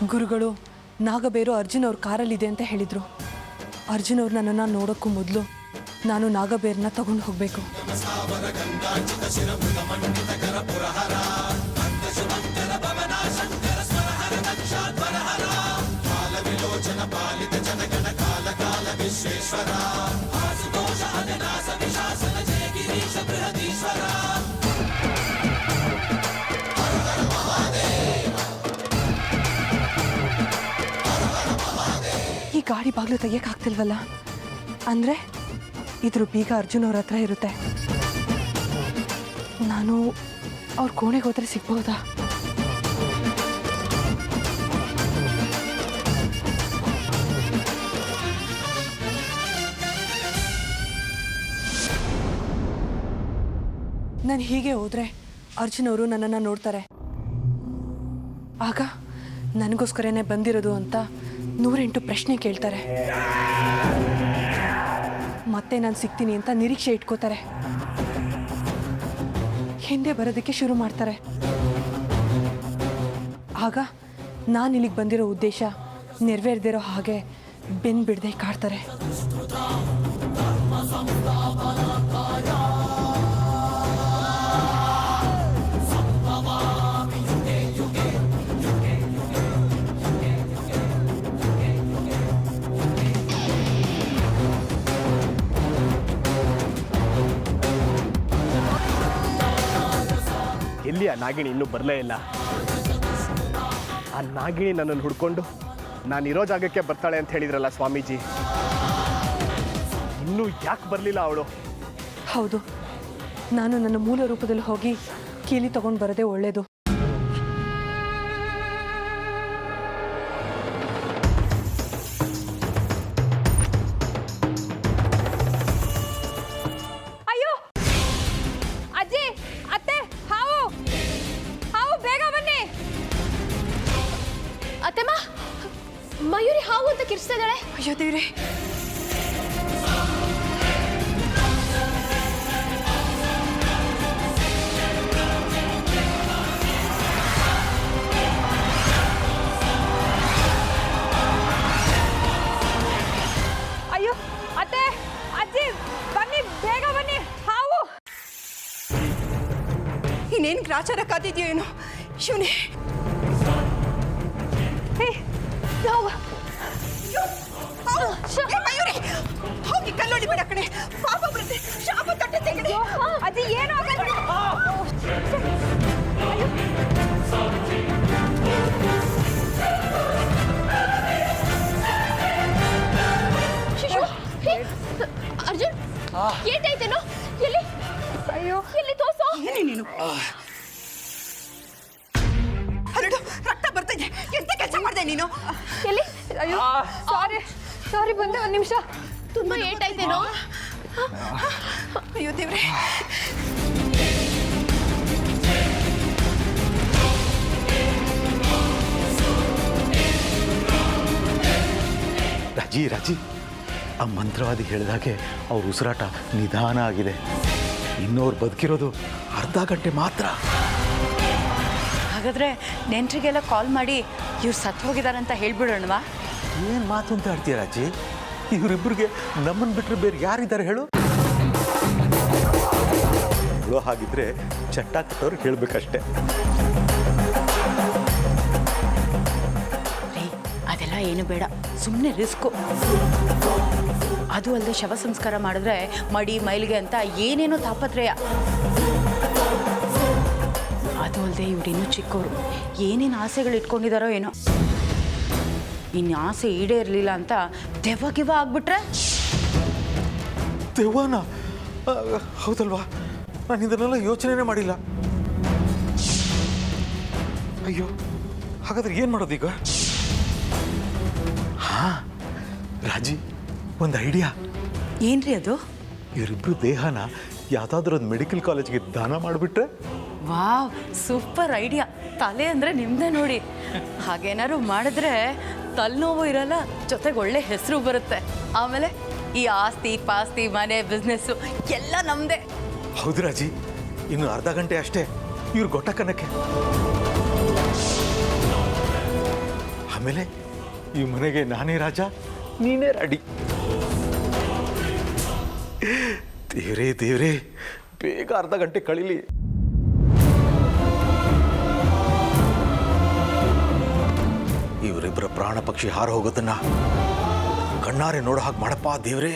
ಗುರುಗಳು ನಾಗಬೇರು ಅರ್ಜುನ್ ಅವ್ರ ಕಾರಲ್ಲಿದೆ ಅಂತ ಹೇಳಿದರು. ಅರ್ಜುನ್ ಅವ್ರು ನನ್ನನ್ನು ನೋಡೋಕ್ಕೂ ಮೊದಲು ನಾನು ನಾಗಬೇರನ್ನ ತಗೊಂಡು ಹೋಗಬೇಕು. ಈ ಗಾಡಿ ಬಾಗಿಲು ತೆಗಿಯಕ್ಕಾಗ್ತಿಲ್ವಲ್ಲ, ಅಂದರೆ ಇದ್ರ ಬೀಗ ಅರ್ಜುನ್ ಅವ್ರ ಹತ್ರ ಇರುತ್ತೆ. ನಾನು ಅವ್ರ ಕೋಣೆಗೆ ಹೋದ್ರೆ ಸಿಗ್ಬಹುದಾ? ನಾನು ಹೀಗೆ ಹೋದ್ರೆ ಅರ್ಜುನ್ ಅವರು ನನ್ನನ್ನು ನೋಡ್ತಾರೆ. ಆಗ ನನಗೋಸ್ಕರನೇ ಬಂದಿರೋದು ಅಂತ 108 ಪ್ರಶ್ನೆ ಕೇಳ್ತಾರೆ. ಮತ್ತೆ ನಾನು ಸಿಗ್ತೀನಿ ಅಂತ ನಿರೀಕ್ಷೆ ಇಟ್ಕೋತಾರೆ. ಹಿಂದೆ ಬರೋದಕ್ಕೆ ಶುರು ಮಾಡ್ತಾರೆ. ಆಗ ನಾನು ಇಲ್ಲಿಗೆ ಬಂದಿರೋ ಉದ್ದೇಶ ನೆರವೇರದಿರೋ ಹಾಗೆ ಬೆನ್ನು ಬಿಡದೆ ಕಾಡ್ತಾರೆ. ಎಲ್ಲಿ ಆ ನಾಗಿಣಿ ಇನ್ನೂ ಬರಲೇ ಇಲ್ಲ. ಆ ನಾಗಿಣಿ ನನ್ನನ್ನು ಹುಡ್ಕೊಂಡು ನಾನಿರೋ ಜಾಗಕ್ಕೆ ಬರ್ತಾಳೆ ಅಂತ ಹೇಳಿದ್ರಲ್ಲ ಸ್ವಾಮೀಜಿ, ಇನ್ನೂ ಯಾಕೆ ಬರಲಿಲ್ಲ ಅವಳು? ಹೌದು, ನಾನು ನನ್ನ ಮೂಲ ರೂಪದಲ್ಲಿ ಹೋಗಿ ಕೀಲಿ ತಗೊಂಡು ಬರೋದೇ ಒಳ್ಳೆಯದು. ಅಯ್ಯೋ ಅಜ್ಜಿ, ಅತ್ತೆ, ಹಾವು ಹಾವು, ಬೇಗ ಬನ್ನಿ. ಅತ್ತೆಮ್ಮ, ಮಯೂರಿ ಹಾವು ಅಂತ ಕಿರ್ಸ್ತಾ ಇದ್ದಾಳೆ. ಅಯ್ಯೋ ದೇವ್ರೆ, ಅಯ್ಯೋ ಅತ್ತೆ, ಅಜ್ಜಿ, ಬನ್ನಿ, ಬೇಗ ಬನ್ನಿ. ಹಾವು ಇನ್ನೇನು ಗ್ರಾಚಾರ ಕಾದಿದ್ಯೋ ಏನೋ ಶಿವನೇ. ಮಯೂರಿ, ಹೋಗಿ ಕಲ್ಲೊಡಿ ಬೇಡ ಕಣೆ, ಪಾಪ ಬರುತ್ತೆ, ಶಾಪ ತಟ್ಟೆ ಕಣೆ. ಅಜ್ಜಿ, ಏನೋ ಅರ್ಜುನ್, ಏಟಾಯ್ತೇನೋ? ಎಲ್ಲಿ? ಅಯ್ಯೋ, ಎಲ್ಲಿ ತೋರ್ಸೋ. ಏನೇ ನೀನು? ಹರಡು, ರಕ್ತ ಬರ್ತಾ ಇದೆ. ಎಂತ ಕೆಲಸ ಮಾಡಿದೆ ನೀನು? ಎಲ್ಲಿ? ಅಯ್ಯೋ, ಸಾರಿ, ಬಂದೆ, ಒಂದು ನಿಮಿಷ. ತುಂಬಾ ಏಟಾಯ್ತೇನೋ? ಅಯ್ಯೋ ದೇವ್ರೆ. ರಾಜಿ, ಆ ಮಂತ್ರವಾದಿ ಹೇಳಿದಾಗೆ ಅವ್ರ ಉಸಿರಾಟ ನಿಧಾನ ಆಗಿದೆ. ಇನ್ನೋರು ಬದುಕಿರೋದು ಅರ್ಧ ಗಂಟೆ ಮಾತ್ರ. ಹಾಗಾದರೆ ನೆಂಟರಿಗೆಲ್ಲ ಕಾಲ್ ಮಾಡಿ ಇವ್ರು ಸತ್ತು ಹೋಗಿದಾರಂತ ಹೇಳ್ಬಿಡೋಣವಾ? ಏನು ಮಾತು ಅಂತ ಆಡ್ತೀಯ ರಾಜಿ? ಇವರಿಬ್ಬರಿಗೆ ನಮ್ಮನ್ನು ಬಿಟ್ಟರೆ ಬೇರೆ ಯಾರಿದ್ದಾರೆ ಹೇಳು? ಹಾಗಿದ್ರೆ ಚಟ್ಟ ಕಟ್ಟೋರು ಹೇಳಬೇಕಷ್ಟೆ. ಅದೆಲ್ಲ ಏನು ಬೇಡ, ಸುಮ್ಮನೆ ರಿಸ್ಕು. ಅದು ಅಲ್ಲದೆ ಶವ ಸಂಸ್ಕಾರ ಮಾಡಿದ್ರೆ ಮಡಿ ಮೈಲಿಗೆ ಅಂತ ಏನೇನೋ ತಾಪತ್ರಯ. ಅದು ಅಲ್ಲದೆ ಇವರಿನ್ನೂ ಚಿಕ್ಕವರು, ಏನೇನು ಆಸೆಗಳು ಇಟ್ಕೊಂಡಿದ್ದಾರೋ ಏನೋ. ಇನ್ನು ಆಸೆ ಈಡೇರಲಿಲ್ಲ ಅಂತ ದೆವ್ವ ಆಗ್ಬಿಟ್ರೆ? ದೆವ್ವನ? ಹೌದಲ್ವಾ, ನಾನು ಇದನ್ನೆಲ್ಲ ಯೋಚನೆನೇ ಮಾಡಿಲ್ಲ. ಅಯ್ಯೋ, ಹಾಗಾದ್ರೆ ಏನು ಮಾಡೋದೀಗ? ರಾಜಿ, ಒಂದು ಐಡಿಯಾ. ಏನ್ರಿ ಅದು? ಇವರಿಬ್ರು ದೇಹನ ಯಾವುದಾದ್ರೂ ಒಂದು ಮೆಡಿಕಲ್ ಕಾಲೇಜ್ಗೆ ದಾನ ಮಾಡಿಬಿಟ್ರೆ? Wow, super idea. ತಲೆ ಅಂದರೆ ನಿಮ್ಮದೇ ನೋಡಿ. ಹಾಗೇನಾದ್ರು ಮಾಡಿದ್ರೆ ತಲೆನೋವು ಇರಲ್ಲ, ಜೊತೆಗೆ ಒಳ್ಳೆ ಹೆಸರು ಬರುತ್ತೆ. ಆಮೇಲೆ ಈ ಆಸ್ತಿ ಪಾಸ್ತಿ ಮನೆ ಬಿಸ್ನೆಸ್ಸು ಎಲ್ಲ ನಮ್ಮದೇ. ಹೌದು ರಾಜಿ, ಇನ್ನು ಅರ್ಧ ಗಂಟೆ ಅಷ್ಟೇ ಇವ್ರು ಗೊಟ್ಟಕ್ಕನಕ್ಕೆ. ಆಮೇಲೆ ಈ ಮನೆಗೆ ನಾನೇ ರಾಜ, ನೀನೇ ರಾಡಿ. ದೇವ್ರೇ ದೇವ್ರೇ, ಬೇಗ ಅರ್ಧ ಗಂಟೆ ಕಳೀಲಿ. ಇವರಿಬ್ಬರ ಪ್ರಾಣ ಪಕ್ಷಿ ಹಾರ ಹೋಗೋದನ್ನ ಕಣ್ಣಾರೆ ನೋಡೋ ಹಾಗೆ ಮಾಡಪ್ಪ ದೇವ್ರೇ.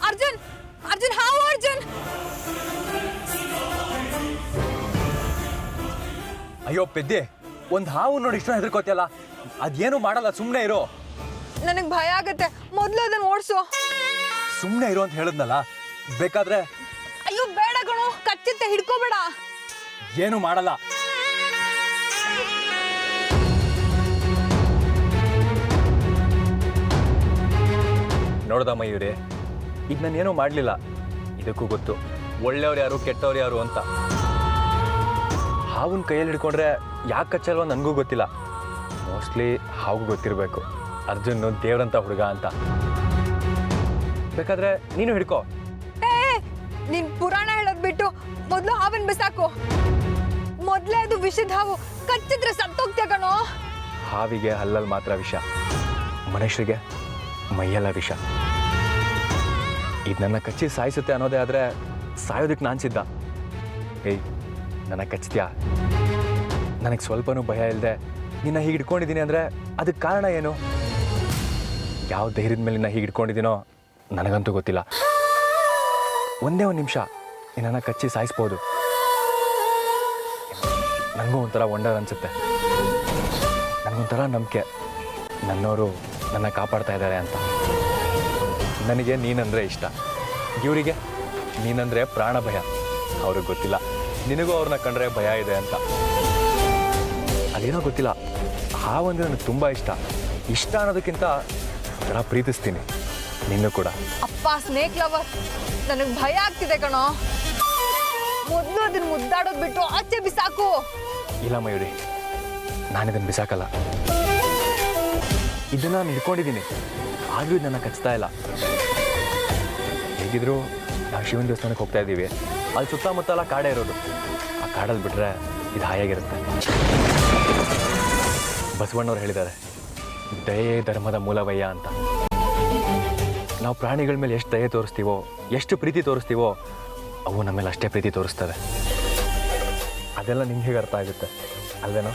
ಅರ್ಜುನ್ ಅರ್ಜುನ್ ಹಾವು ಅರ್ಜುನ್. ಅಯ್ಯೋ ಪೆದ್ದೆ, ಒಂದು ಹಾವು ನೋಡಿ ಇಷ್ಟೊಂದು ಹೆದರ್ಕೋತಿಯಲ್ಲ, ಅದೇನು ಮಾಡಲ್ಲ, ಸುಮ್ಮನೆ ಇರೋ. ನನಗೆ ಭಯ ಆಗತ್ತೆ, ಮೊದಲು ಅದನ್ನ ಓಡಿಸು. ಸುಮ್ಮನೆ ಇರೋ ಅಂತ ಹೇಳಿದ್ನಲ್ಲ, ಬೇಕಾದ್ರೆ. ಅಯ್ಯೋ ಬೇಡ ಕಣೋ, ಕಚ್ಚುತ್ತೆ, ಹಿಡ್ಕೋಬೇಡ. ಏನು ಮಾಡಲ್ಲ. ನೋಡ್ದ ಮಯೂರಿ, ಈಗ ನಾನೇನೂ ಮಾಡಲಿಲ್ಲ. ಇದಕ್ಕೂ ಗೊತ್ತು ಒಳ್ಳೆಯವ್ರು ಯಾರು ಕೆಟ್ಟವ್ರು ಯಾರು ಅಂತ. ಹಾವಿನ ಕೈಯಲ್ಲಿ ಹಿಡ್ಕೊಂಡ್ರೆ ಯಾಕೆ ಕಚ್ಚಲ್ವ ನನಗೂ ಗೊತ್ತಿಲ್ಲ. ಮೋಸ್ಟ್ಲಿ ಹಾವು ಗೊತ್ತಿರಬೇಕು ಅರ್ಜುನ್ ದೇವ್ರಂತ ಹುಡುಗ ಅಂತ. ಬೇಕಾದ್ರೆ ನೀನು ಹಿಡ್ಕೋ. ನೀನ್ ಪುರಾಣ ಹೇಳೋದ್ ಬಿಟ್ಟು ಮೊದಲು ಹಾವನ್ ಬಿಸಾಕು. ಮೊದಲೇ ಅದು ವಿಷದ ಹಾವು, ಕಚ್ಚಿದ್ರೆ ಸತ್ತೋಗ್ತೀಯ ಕಣೋ. ಹಾವಿಗೆ ಹಲ್ಲಲ್ಲಿ ಮಾತ್ರ ವಿಷ, ಮನುಷ್ಯರಿಗೆ ಮೈಯೆಲ್ಲ ವಿಷ. ಇದು ನನ್ನ ಕಚ್ಚಿ ಸಾಯಿಸುತ್ತೆ ಅನ್ನೋದೇ ಆದರೆ ಸಾಯೋದಕ್ಕೆ ನಾನು ಸಿದ್ಧ. ಏಯ್, ನನ್ನ ಕಚ್ತೀಯಾ? ನನಗೆ ಸ್ವಲ್ಪನೂ ಭಯ ಇಲ್ಲದೆ ನಿನ್ನ ಹೀಗೆ ಹಿಡ್ಕೊಂಡಿದ್ದೀನಿ ಅಂದರೆ ಅದಕ್ಕೆ ಕಾರಣ ಏನು? ಯಾವ ಧೈರ್ಯದ ಮೇಲೆ ನಿನ್ನ ಹೀಗೆ ಹಿಡ್ಕೊಂಡಿದ್ದೀನೋ ನನಗಂತೂ ಗೊತ್ತಿಲ್ಲ. ಒಂದೇ ಒಂದು ನಿಮಿಷ ನಿನ್ನನ್ನು ಕಚ್ಚಿ ಸಾಯಿಸ್ಬೋದು. ನನಗೂ ಒಂಥರ ವಂಡರ್ ಅನಿಸುತ್ತೆ. ನನಗೊಂಥರ ನಂಬಿಕೆ, ನನ್ನವರು ನನ್ನ ಕಾಪಾಡ್ತಾ ಇದ್ದಾರೆ ಅಂತ. ನನಗೆ ನೀನಂದರೆ ಇಷ್ಟ, ಇವರಿಗೆ ನೀನಂದರೆ ಪ್ರಾಣ ಭಯ. ಅವ್ರಿಗೆ ಗೊತ್ತಿಲ್ಲ ನಿನಗೂ ಅವ್ರನ್ನ ಕಂಡ್ರೆ ಭಯ ಇದೆ ಅಂತ. ಅದೇನೋ ಗೊತ್ತಿಲ್ಲ, ಹಾವಂದ್ರೆ ನನಗೆ ತುಂಬ ಇಷ್ಟ. ಇಷ್ಟ ಅನ್ನೋದಕ್ಕಿಂತ ಒಂಥರ ಪ್ರೀತಿಸ್ತೀನಿ ನಿನ್ನೂ ಕೂಡ. ಅಪ್ಪ ಸ್ನೇಕ್ ಲವರ್, ನನಗೆ ಭಯ ಆಗ್ತಿದೆ ಕಣೋ. ಮೊದಲು ಅದನ್ನ ಮುದ್ದಾಡೋದು ಬಿಟ್ಟು ಆಚೆ ಬಿಸಾಕು. ಇಲ್ಲ ಮಯೂರಿ, ನಾನಿದನ್ನು ಬಿಸಾಕಲ್ಲ. ಇದನ್ನು ನಾನು ಹಿಡ್ಕೊಂಡಿದ್ದೀನಿ, ಆದರೂ ಇದು ನನ್ನ ಕಚ್ತಾ ಇಲ್ಲ. ಹೇಗಿದ್ರು ನಾವು ಶಿವನ ದೇವಸ್ಥಾನಕ್ಕೆ ಹೋಗ್ತಾ ಇದ್ದೀವಿ, ಅಲ್ಲಿ ಸುತ್ತಮುತ್ತಲ ಕಾಡೇ ಇರೋದು. ಆ ಕಾಡಲ್ಲಿ ಬಿಟ್ಟರೆ ಇದು ಹಾಯಾಗಿರುತ್ತೆ. ಬಸವಣ್ಣವ್ರು ಹೇಳಿದ್ದಾರೆ, ದಯೆ ಧರ್ಮದ ಮೂಲವಯ್ಯ ಅಂತ. ನಾವು ಪ್ರಾಣಿಗಳ ಮೇಲೆ ಎಷ್ಟು ದಯೆ ತೋರಿಸ್ತೀವೋ, ಎಷ್ಟು ಪ್ರೀತಿ ತೋರಿಸ್ತೀವೋ, ಅವು ನಮ್ಮ ಮೇಲೆ ಅಷ್ಟೇ ಪ್ರೀತಿ ತೋರಿಸ್ತವೆ. ಅದೆಲ್ಲ ನಿಮ್ಗೆ ಹೇಗೆ ಅರ್ಥ ಆಗುತ್ತೆ ಅಲ್ವೇನೋ?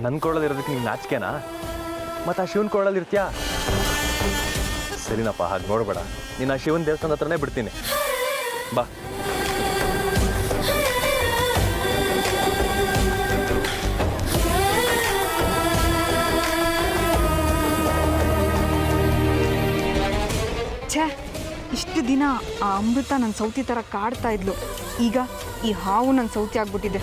ನನ್ನ ಕೊಡಲಿರೋದಕ್ಕೆ ನೀನು ನಾಚಿಕೆನಾ? ಮತ್ತು ಆ ಶಿವನ ಕೊಡಲ್ಲಿ ಇರ್ತೀಯಾ? ಸರಿನಪ್ಪ, ಹಾಗೆ ನೋಡಬೇಡ. ನೀನು ಆ ಶಿವನ ದೇವಸ್ಥಾನದ ಹತ್ರನೇ ಬಿಡ್ತೀನಿ, ಬಾ. ಛೇ, ಇಷ್ಟು ದಿನ ಆ ಅಮೃತ ನನ್ನ ಸೌತಿ ಥರ ಕಾಡ್ತಾ ಇದ್ಲು. ಈಗ ಈ ಹಾವು ನನ್ನ ಸೌತಿ ಆಗ್ಬಿಟ್ಟಿದೆ.